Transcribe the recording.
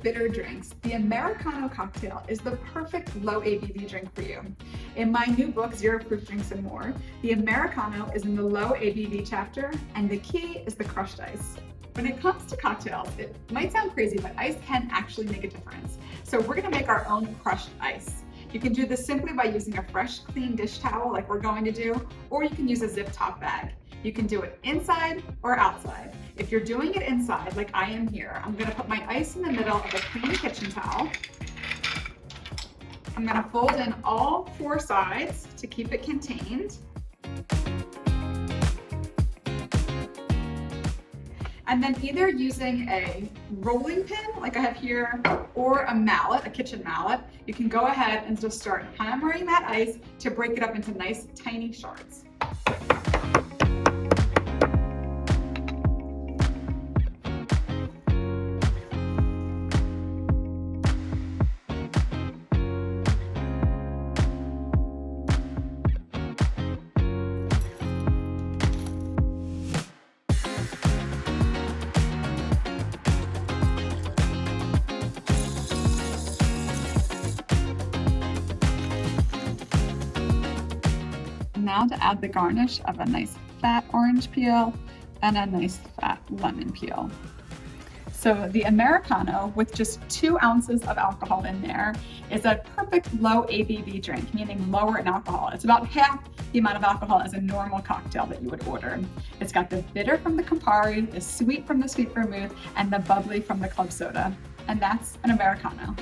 bitter drinks, the Americano cocktail is the perfect low ABV drink for you. In my new book, Zero Proof Drinks and More, the Americano is in the low ABV chapter, and the key is the crushed ice. When it comes to cocktails, it might sound crazy, but ice can actually make a difference. So we're gonna make our own crushed ice. You can do this simply by using a fresh, clean dish towel like we're going to do, or you can use a zip top bag. You can do it inside or outside. If you're doing it inside, like I am here, I'm gonna put my ice in the middle of a clean kitchen towel. I'm gonna fold in all four sides to keep it contained. And then either using a rolling pin, like I have here, or a mallet, a kitchen mallet, you can go ahead and just start hammering that ice to break it up into nice, tiny shards. Now to add the garnish of a nice fat orange peel and a nice fat lemon peel. So the Americano, with just 2 ounces of alcohol in there, is a perfect low ABV drink, meaning lower in alcohol. It's about half the amount of alcohol as a normal cocktail that you would order. It's got the bitter from the Campari, the sweet from the sweet vermouth, and the bubbly from the club soda. And that's an Americano.